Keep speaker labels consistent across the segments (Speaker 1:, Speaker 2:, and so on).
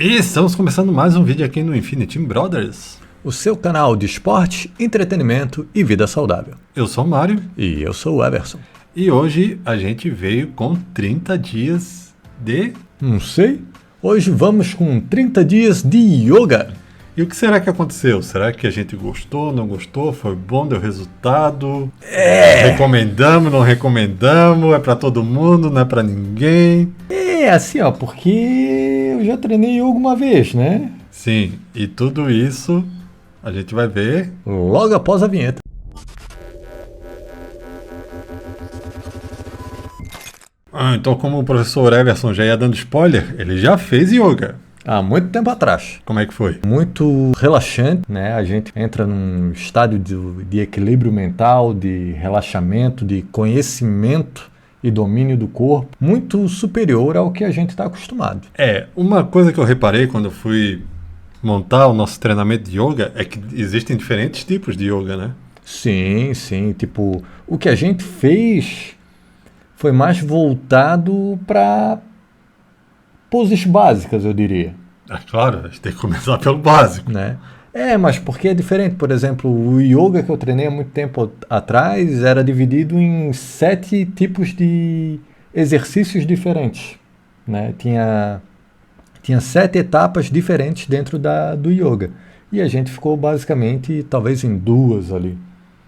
Speaker 1: E estamos começando mais um vídeo aqui no Infinity Brothers.
Speaker 2: O seu canal de esporte, entretenimento e vida saudável.
Speaker 1: Eu sou o Mário.
Speaker 2: E eu sou o Everson.
Speaker 1: E hoje a gente veio com 30 dias de...
Speaker 2: Não sei. Hoje vamos com 30 dias de yoga.
Speaker 1: E o que será que aconteceu? Será que a gente gostou, não gostou? Foi bom, deu resultado? Recomendamos, não recomendamos? É pra todo mundo, não é pra ninguém?
Speaker 2: É assim, ó, porque eu já treinei yoga uma vez, né?
Speaker 1: Sim, e tudo isso a gente vai ver
Speaker 2: logo após a vinheta.
Speaker 1: Então, como o professor Everson já ia dando spoiler, ele já fez yoga.
Speaker 2: Há muito tempo atrás.
Speaker 1: Como é que foi?
Speaker 2: Muito relaxante, né? A gente entra num estádio de equilíbrio mental, de relaxamento, de conhecimento e domínio do corpo, muito superior ao que a gente está acostumado.
Speaker 1: Uma coisa que eu reparei quando eu fui montar o nosso treinamento de yoga é que existem diferentes tipos de yoga, né?
Speaker 2: Sim. Tipo, o que a gente fez foi mais voltado para poses básicas, eu diria.
Speaker 1: É claro, a gente tem que começar pelo básico.
Speaker 2: Né? Mas porque é diferente. Por exemplo, o yoga que eu treinei há muito tempo atrás era dividido em 7 tipos de exercícios diferentes. Né? Tinha 7 etapas diferentes dentro do yoga. E a gente ficou basicamente, talvez em 2 ali.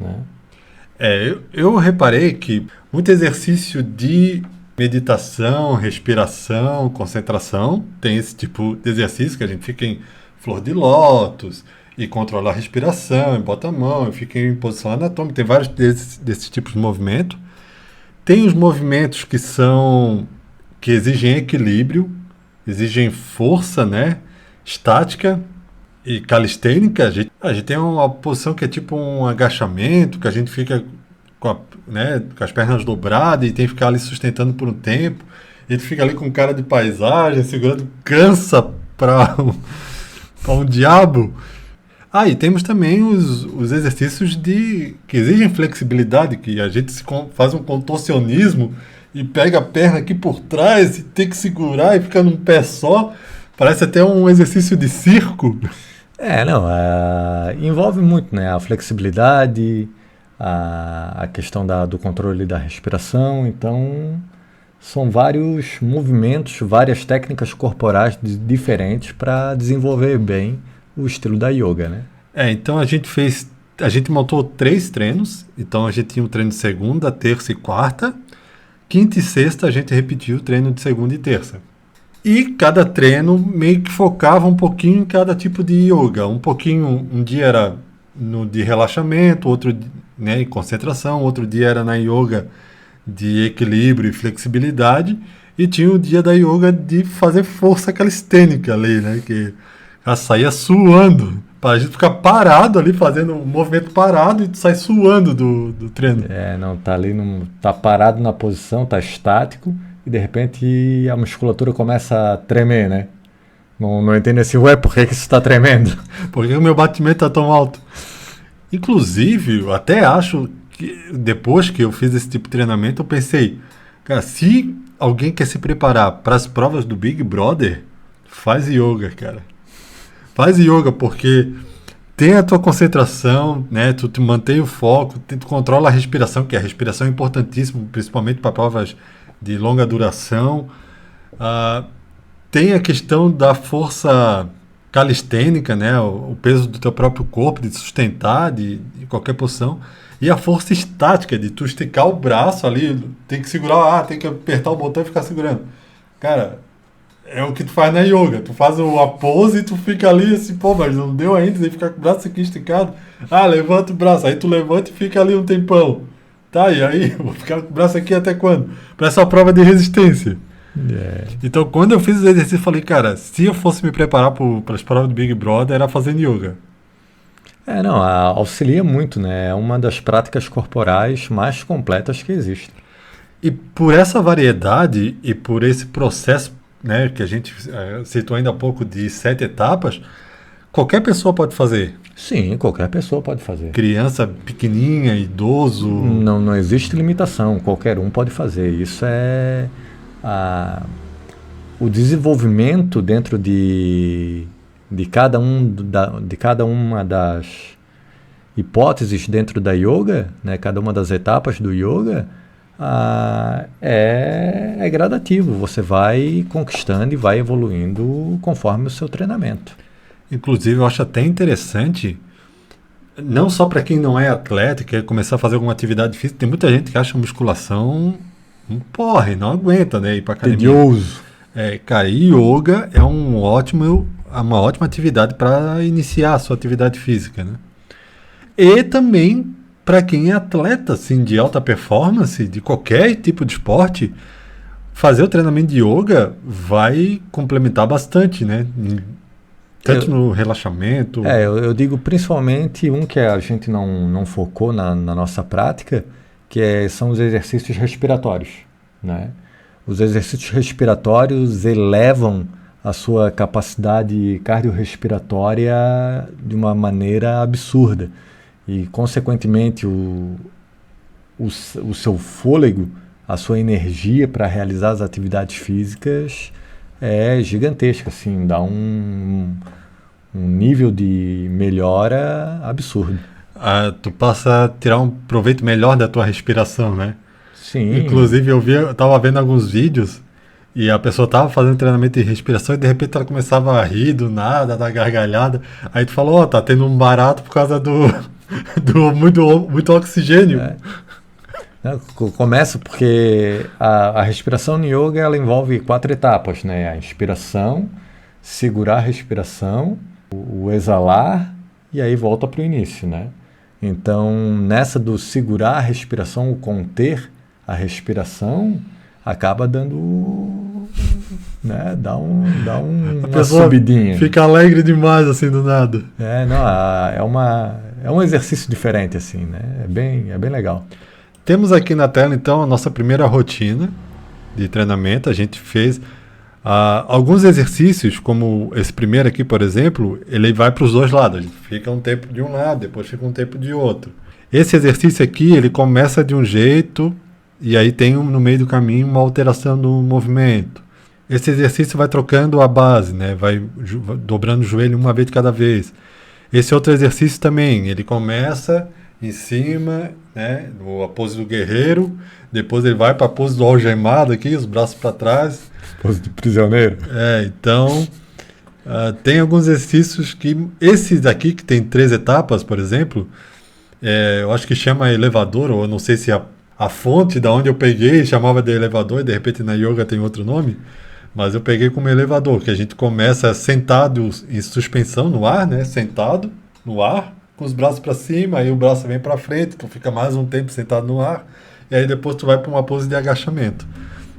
Speaker 2: Né?
Speaker 1: Eu reparei que muito exercício de meditação, respiração, concentração, tem esse tipo de exercício que a gente fica em flor de lótus e controla a respiração, e bota a mão, e fica em posição anatômica. Tem vários desses tipos de movimento. Tem os movimentos que exigem equilíbrio, exigem força, né? Estática e calistênica. A gente tem uma posição que é tipo um agachamento, que a gente fica com as pernas dobradas e tem que ficar ali sustentando por um tempo. E a gente fica ali com cara de paisagem, segurando, cansa para um diabo. E temos também os exercícios que exigem flexibilidade, que a gente faz um contorcionismo e pega a perna aqui por trás e tem que segurar e fica num pé só. Parece até um exercício de circo.
Speaker 2: Envolve muito, né? A flexibilidade, a questão do controle da respiração. Então, são vários movimentos, várias técnicas corporais diferentes para desenvolver bem o estilo da yoga, né?
Speaker 1: Então a gente montou 3 treinos. Então a gente tinha um treino de segunda, terça e quarta. Quinta e sexta a gente repetiu o treino de segunda e terça. E cada treino meio que focava um pouquinho em cada tipo de yoga. Um dia era no de relaxamento, outro em concentração, outro dia era na yoga de equilíbrio e flexibilidade. E tinha o dia da yoga de fazer força calistênica ali, né? Que ela saía suando. Para a gente ficar parado ali, fazendo um movimento parado e sai suando do treino.
Speaker 2: Tá parado na posição, tá estático. E de repente a musculatura começa a tremer, né? Não entendo assim, por que isso está tremendo?
Speaker 1: Por que o meu batimento está tão alto? Inclusive, eu até acho que depois que eu fiz esse tipo de treinamento, eu pensei, cara, se alguém quer se preparar para as provas do Big Brother, faz yoga, cara. Faz yoga porque tem a tua concentração, né? Tu te mantém o foco, tu controla a respiração, que a respiração é importantíssima, principalmente para provas de longa duração. Tem a questão da força calistênica, né? O peso do teu próprio corpo, de sustentar de qualquer posição. E a força estática, de tu esticar o braço ali, tem que segurar, tem que apertar o botão e ficar segurando. Cara, é o que tu faz na yoga. Tu faz a pose e tu fica ali assim, mas não deu ainda, você fica com o braço aqui esticado. Levanta o braço. Aí tu levanta e fica ali um tempão. E aí? Vou ficar com o braço aqui até quando? Para essa prova de resistência. Então, quando eu fiz os exercícios, eu falei, cara, se eu fosse me preparar para as provas do Big Brother, era fazendo yoga.
Speaker 2: Auxilia muito, né? É uma das práticas corporais mais completas que existem.
Speaker 1: E por essa variedade e por esse processo, né, que a gente citou ainda há pouco, de 7 etapas, qualquer pessoa pode fazer.
Speaker 2: Sim, qualquer pessoa pode fazer.
Speaker 1: Criança pequenininha, idoso...
Speaker 2: Não existe limitação, qualquer um pode fazer. Isso é o desenvolvimento dentro de cada uma das hipóteses dentro da yoga, né, cada uma das etapas do yoga, é gradativo. Você vai conquistando e vai evoluindo conforme o seu treinamento.
Speaker 1: Inclusive, eu acho até interessante, não só para quem não é atleta e quer começar a fazer alguma atividade física, tem muita gente que acha musculação um porre, não aguenta, né, ir para academia.
Speaker 2: Tedioso.
Speaker 1: Cara, e yoga é uma ótima atividade para iniciar a sua atividade física, né? E também para quem é atleta, assim, de alta performance, de qualquer tipo de esporte, fazer o treinamento de yoga vai complementar bastante, né? Tanto no relaxamento.
Speaker 2: Eu digo principalmente um que a gente não focou na nossa prática, são os exercícios respiratórios, né? Os exercícios respiratórios elevam a sua capacidade cardiorrespiratória de uma maneira absurda. E, consequentemente, o seu fôlego, a sua energia para realizar as atividades físicas é gigantesca, assim, dá um nível de melhora absurdo.
Speaker 1: Tu passa a tirar um proveito melhor da tua respiração, né?
Speaker 2: Sim.
Speaker 1: Inclusive, eu tava vendo alguns vídeos e a pessoa tava fazendo treinamento de respiração e de repente ela começava a rir do nada, dar gargalhada. Aí tu falou, tá tendo um barato por causa do muito oxigênio.
Speaker 2: Começa porque a respiração no yoga ela envolve 4 etapas, né? A inspiração, segurar a respiração, o exalar e aí volta para o início, né? Então, nessa do segurar a respiração, o conter a respiração, acaba dando, né? Dá uma subidinha.
Speaker 1: Fica alegre demais assim do nada.
Speaker 2: É um exercício diferente assim, né? É bem legal.
Speaker 1: Temos aqui na tela então a nossa primeira rotina de treinamento. A gente fez alguns exercícios, como esse primeiro aqui, por exemplo, ele vai para os dois lados. Ele fica um tempo de um lado, depois fica um tempo de outro. Esse exercício aqui, ele começa de um jeito e aí tem no meio do caminho uma alteração do movimento. Esse exercício vai trocando a base, né? Vai dobrando o joelho uma vez de cada vez. Esse outro exercício também, ele começa em cima, né? A pose do guerreiro, depois ele vai para a pose do algemado aqui, os braços para trás.
Speaker 2: Pose de prisioneiro.
Speaker 1: Então, tem alguns exercícios que, esses aqui que tem 3 etapas, por exemplo, eu acho que chama elevador, ou eu não sei se a fonte da onde eu peguei chamava de elevador, e de repente na yoga tem outro nome, mas eu peguei como elevador, que a gente começa sentado em suspensão no ar, né? Sentado no ar, com os braços para cima, aí o braço vem para frente, tu fica mais um tempo sentado no ar, e aí depois tu vai para uma pose de agachamento,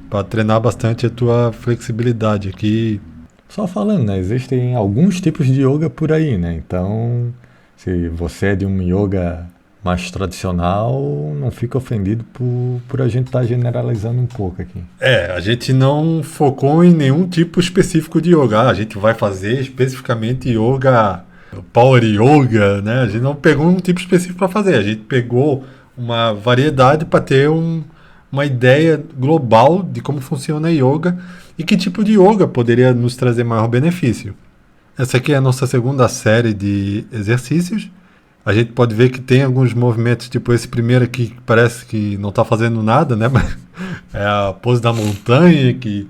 Speaker 1: para treinar bastante a tua flexibilidade aqui.
Speaker 2: Só falando, né? Existem alguns tipos de yoga por aí, né? Então, se você é de um yoga mais tradicional, não fica ofendido por a gente estar generalizando um pouco aqui.
Speaker 1: A gente não focou em nenhum tipo específico de yoga. A gente vai fazer especificamente yoga, power yoga, né? A gente não pegou um tipo específico para fazer. A gente pegou uma variedade para ter uma ideia global de como funciona a yoga e que tipo de yoga poderia nos trazer maior benefício. Essa aqui é a nossa segunda série de exercícios. A gente pode ver que tem alguns movimentos, tipo esse primeiro aqui, que parece que não está fazendo nada, né? Mas é a pose da montanha, que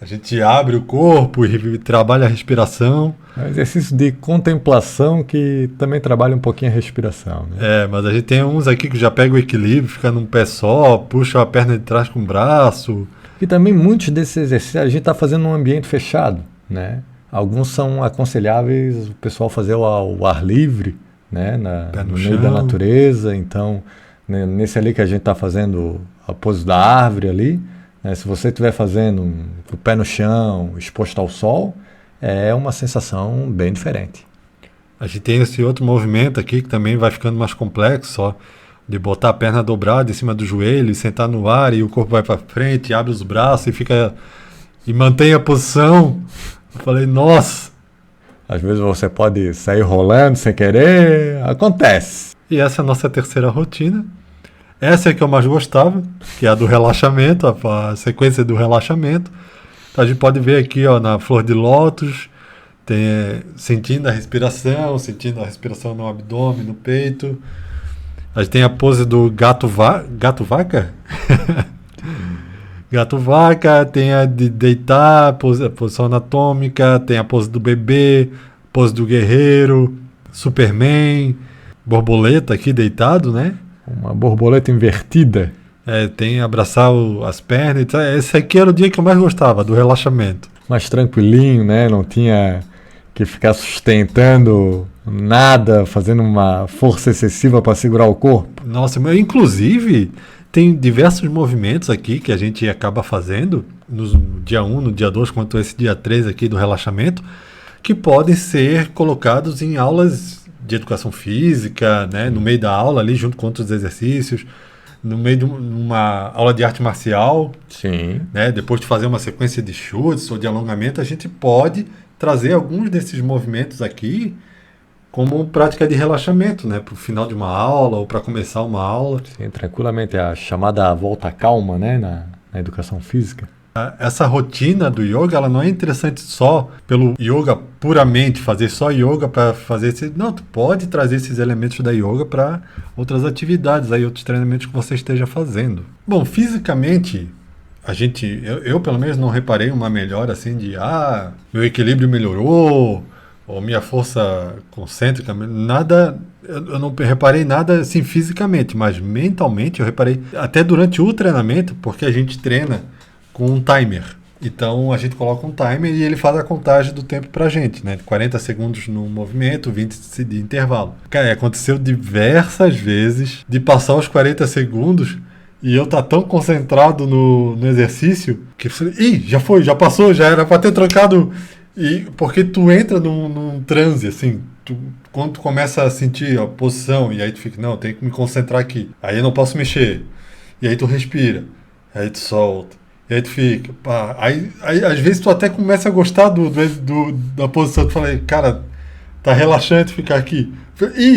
Speaker 1: a gente abre o corpo e trabalha a respiração.
Speaker 2: É um exercício de contemplação que também trabalha um pouquinho a respiração, né?
Speaker 1: Mas a gente tem uns aqui que já pega o equilíbrio, fica num pé só, puxa a perna de trás com o braço.
Speaker 2: E também muitos desses exercícios a gente está fazendo num ambiente fechado, né? Alguns são aconselháveis o pessoal fazer ao ar livre, né? No meio da natureza. Então, né, nesse ali que a gente está fazendo a pose da árvore ali, né, se você estiver fazendo com o pé no chão, exposto ao sol, é uma sensação bem diferente.
Speaker 1: A gente tem esse outro movimento aqui que também vai ficando mais complexo, só de botar a perna dobrada em cima do joelho, sentar no ar e o corpo vai para frente, abre os braços e mantém a posição. Eu falei, nossa!
Speaker 2: Às vezes você pode sair rolando sem querer, acontece.
Speaker 1: E essa é a nossa terceira rotina. Essa é a que eu mais gostava, que é a do relaxamento, a sequência do relaxamento. A gente pode ver aqui, ó, na flor de lótus, tem, sentindo a respiração no abdômen, no peito. A gente tem a pose do gato-vaca? Gato-vaca, tem a de deitar, a posição anatômica, tem a pose do bebê, pose do guerreiro, Superman, borboleta aqui deitado, né?
Speaker 2: Uma borboleta invertida.
Speaker 1: Tem abraçar as pernas. Esse aqui era o dia que eu mais gostava, do relaxamento.
Speaker 2: Mais tranquilinho, né? Não tinha que ficar sustentando nada, fazendo uma força excessiva para segurar o corpo.
Speaker 1: Nossa, inclusive, tem diversos movimentos aqui que a gente acaba fazendo no dia 1, no dia 2, quanto esse dia 3 aqui do relaxamento, que podem ser colocados em aulas de educação física, né? No meio da aula ali, junto com outros exercícios, no meio de uma aula de arte marcial.
Speaker 2: Sim.
Speaker 1: Né? Depois de fazer uma sequência de chutes ou de alongamento, a gente pode trazer alguns desses movimentos aqui como prática de relaxamento, né? Para o final de uma aula ou para começar uma aula.
Speaker 2: Sim, tranquilamente. A chamada volta calma, né? Na educação física.
Speaker 1: Essa rotina do yoga, ela não é interessante só pelo yoga puramente, fazer só yoga para fazer esse... Não, tu pode trazer esses elementos da yoga para outras atividades, aí, outros treinamentos que você esteja fazendo. Bom, fisicamente, eu pelo menos não reparei uma melhora assim de, meu equilíbrio melhorou, ou minha força concêntrica, nada... Eu não reparei nada assim fisicamente, mas mentalmente eu reparei, até durante o treinamento, porque a gente treina com um timer. Então a gente coloca um timer e ele faz a contagem do tempo pra gente, né? 40 segundos no movimento, 20 de intervalo. Cara, aconteceu diversas vezes de passar os 40 segundos e eu tá tão concentrado no exercício que eu falei, já passou, já era pra ter trocado. E porque tu entra num transe, assim, quando tu começa a sentir a posição e aí tu fica, não, eu tenho que me concentrar aqui. Aí eu não posso mexer. E aí tu respira. Aí tu solta. E aí tu fica, pá. Aí às vezes tu até começa a gostar da posição. Tu fala, cara, tá relaxante ficar aqui.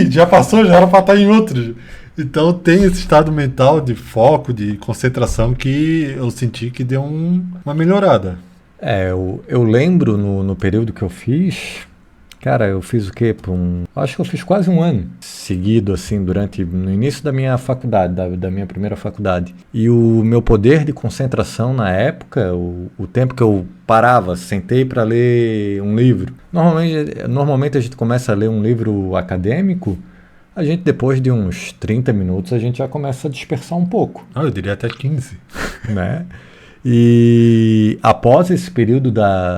Speaker 1: Já passou, já era pra estar em outro. Então tem esse estado mental de foco, de concentração que eu senti que deu uma melhorada.
Speaker 2: Eu lembro no período que eu fiz, cara, eu fiz o quê? Acho que eu fiz quase um ano seguido, assim, no início da minha faculdade, da minha primeira faculdade. E o meu poder de concentração na época, o tempo que eu parava, sentei para ler um livro. Normalmente a gente começa a ler um livro acadêmico, a gente depois de uns 30 minutos a gente já começa a dispersar um pouco.
Speaker 1: Eu diria até 15.
Speaker 2: Né? E após esse período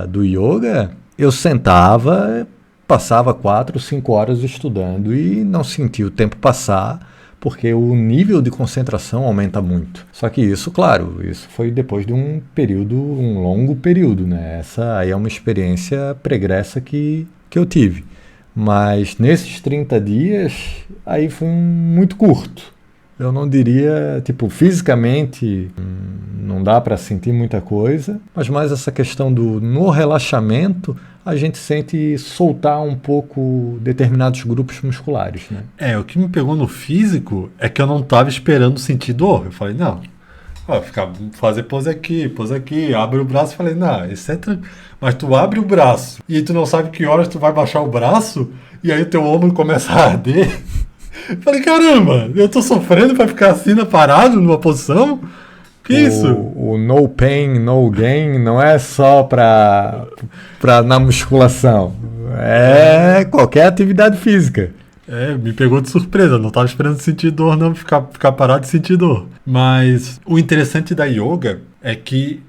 Speaker 2: do yoga, eu sentava, passava 4, 5 horas estudando e não sentia o tempo passar, porque o nível de concentração aumenta muito. Só que isso, claro, isso foi depois de um longo período, né? Essa aí é uma experiência pregressa que eu tive. Mas nesses 30 dias, aí foi muito curto. Eu não diria, fisicamente não dá para sentir muita coisa, mas mais essa questão no relaxamento, a gente sente soltar um pouco determinados grupos musculares, né?
Speaker 1: O que me pegou no físico é que eu não estava esperando sentir dor. Eu falei, não, fazer pose aqui, abre o braço. Eu falei, não, isso é tranquilo. Mas tu abre o braço e tu não sabe que horas tu vai baixar o braço e aí o teu ombro começa a arder. Falei, caramba, eu tô sofrendo pra ficar assim parado numa posição? Que isso?
Speaker 2: O no pain, no gain não é só pra na musculação. É qualquer atividade física.
Speaker 1: Me pegou de surpresa. Não tava esperando sentir dor, não. Ficar parado e sentir dor. Mas o interessante da yoga é que,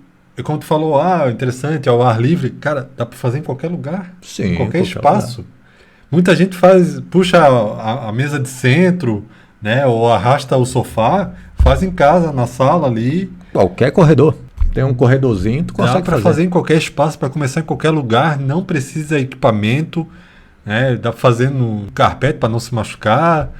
Speaker 1: como tu falou, interessante, ao ar livre. Cara, dá pra fazer em qualquer lugar.
Speaker 2: Sim,
Speaker 1: em qualquer espaço. Lugar. Muita gente puxa a mesa de centro, né, ou arrasta o sofá, faz em casa, na sala ali.
Speaker 2: Qualquer corredor. Tem um corredorzinho, tu consegue
Speaker 1: fazer em qualquer espaço, para começar em qualquer lugar, não precisa equipamento, né, dá para fazer no carpete para não se machucar,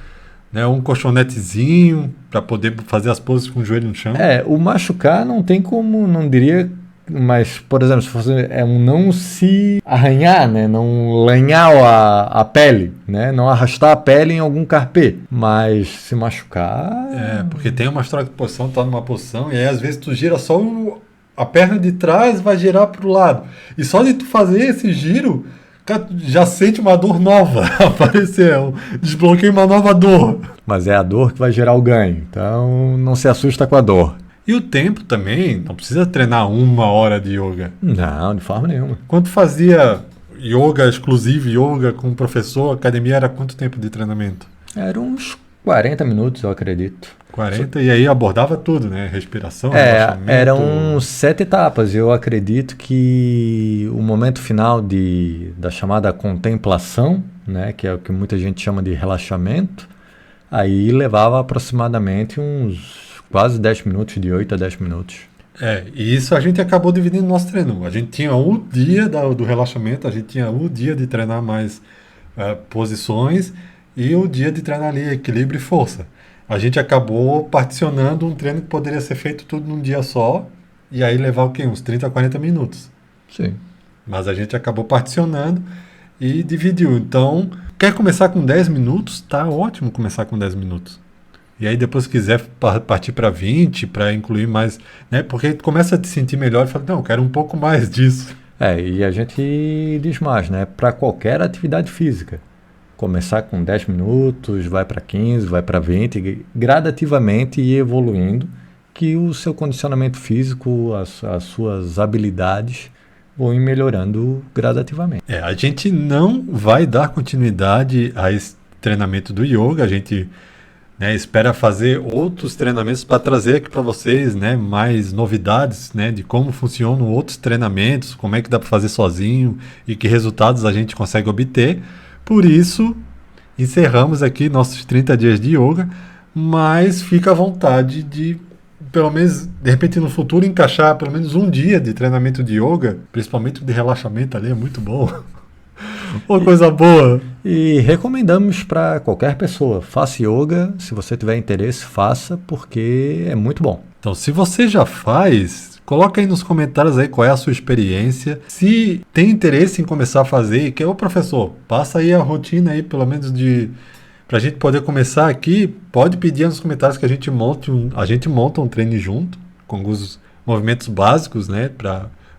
Speaker 1: né, um colchonetezinho para poder fazer as poses com o joelho no chão.
Speaker 2: O machucar não tem como, não diria... Mas, por exemplo, se fosse não se arranhar, né? Não lanhar a pele, né? Não arrastar a pele em algum carpê, mas se machucar...
Speaker 1: Porque tem uma história de posição, tá numa posição, e aí às vezes tu gira só a perna de trás vai girar para o lado. E só de tu fazer esse giro, cara, tu já sente uma dor nova aparecer. Desbloqueia uma nova dor.
Speaker 2: Mas é a dor que vai gerar o ganho. Então não se assusta com a dor.
Speaker 1: E o tempo também, não precisa treinar 1 hora de yoga.
Speaker 2: Não, de forma nenhuma.
Speaker 1: Quando fazia yoga exclusivo, yoga com o professor, a academia era quanto tempo de treinamento?
Speaker 2: Eram uns 40 minutos, eu acredito.
Speaker 1: 40, e aí abordava tudo, né? Respiração, relaxamento.
Speaker 2: Eram 7 etapas. Eu acredito que o momento final da chamada contemplação, né, que é o que muita gente chama de relaxamento, aí levava aproximadamente uns quase 10 minutos, de 8 a 10 minutos.
Speaker 1: E isso a gente acabou dividindo no nosso treino. A gente tinha o dia do relaxamento, a gente tinha o dia de treinar mais posições e o dia de treinar ali equilíbrio e força. A gente acabou particionando um treino que poderia ser feito tudo num dia só e aí levar o quê? Uns 30 a 40 minutos.
Speaker 2: Sim.
Speaker 1: Mas a gente acabou particionando e dividiu. Então, quer começar com 10 minutos? Tá ótimo começar com 10 minutos. E aí depois se quiser partir para 20, para incluir mais, né? Porque começa a te sentir melhor e fala, não, eu quero um pouco mais disso.
Speaker 2: E a gente diz mais, né? Para qualquer atividade física. Começar com 10 minutos, vai para 15, vai para 20, gradativamente e evoluindo, que o seu condicionamento físico, as suas habilidades vão ir melhorando gradativamente.
Speaker 1: A gente não vai dar continuidade a esse treinamento do yoga, a gente espera fazer outros treinamentos para trazer aqui para vocês, mais novidades, de como funcionam outros treinamentos, como é que dá para fazer sozinho e que resultados a gente consegue obter. Por isso, encerramos aqui nossos 30 dias de yoga, mas fica à vontade de, pelo menos, de repente no futuro, encaixar pelo menos um dia de treinamento de yoga, principalmente de relaxamento ali, é muito bom. Uma coisa boa.
Speaker 2: E recomendamos para qualquer pessoa, faça yoga, se você tiver interesse, faça, porque é muito bom.
Speaker 1: Então, se você já faz, coloca aí nos comentários aí qual é a sua experiência. Se tem interesse em começar a fazer, que é o professor, passa aí a rotina aí, pelo menos pra gente poder começar aqui, pode pedir nos comentários que a gente monta um treino junto, com alguns movimentos básicos,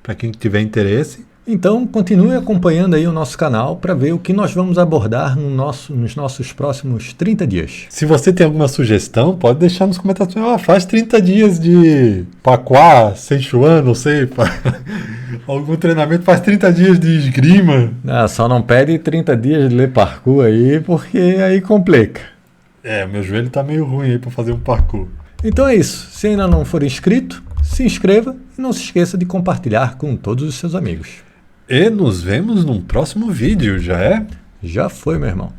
Speaker 1: para quem tiver interesse.
Speaker 2: Então, continue acompanhando aí o nosso canal para ver o que nós vamos abordar nos nossos próximos 30 dias.
Speaker 1: Se você tem alguma sugestão, pode deixar nos comentários. Faz 30 dias de Paquá, Sichuan, não sei. Algum treinamento, faz 30 dias de esgrima.
Speaker 2: Só não pede 30 dias de ler parkour aí, porque aí complica.
Speaker 1: Meu joelho tá meio ruim aí para fazer um parkour.
Speaker 2: Então é isso. Se ainda não for inscrito, se inscreva e não se esqueça de compartilhar com todos os seus amigos.
Speaker 1: E nos vemos num próximo vídeo, já é?
Speaker 2: Já foi, meu irmão.